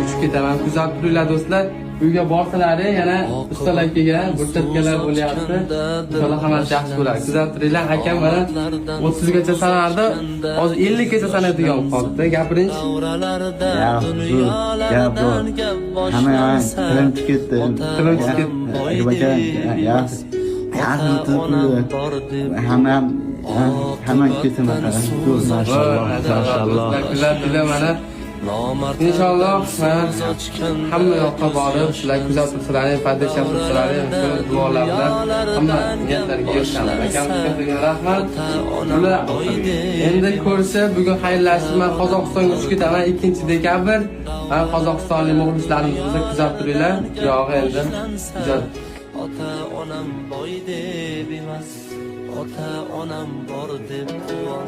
uchib ketaman. Kuzatib turinglar do'stlar. Uyga borsalar yana ustalarga burchatkalar bo'lyapti. Inshaalloh hammasi yaxshi bo'ladi. Kuzatib turinglar. Akam mana 30 gacha sanardi. Hozir 50 gacha sanadigan qoldi. Gapiring. Gap hamma tilim ketdi. Hamma ketaman. Maşallah. Kuzatib mana İnşallah hamma yoqqa borib, sizlar kuzatib tursalar, poddesh tursalar, duolar bilan hamma niyatlarga erishamiz. Akamizga rahmat. Ular endi ko'rsa, bugun xayrlashib, men Qozog'istonga uchib ketaman 2-dekabr. Qozog'istonlik muxlislarimiz bizni kuzatib turinglar. Yog'i endi ota onam boy deb emas, ota onam bor deb quvon.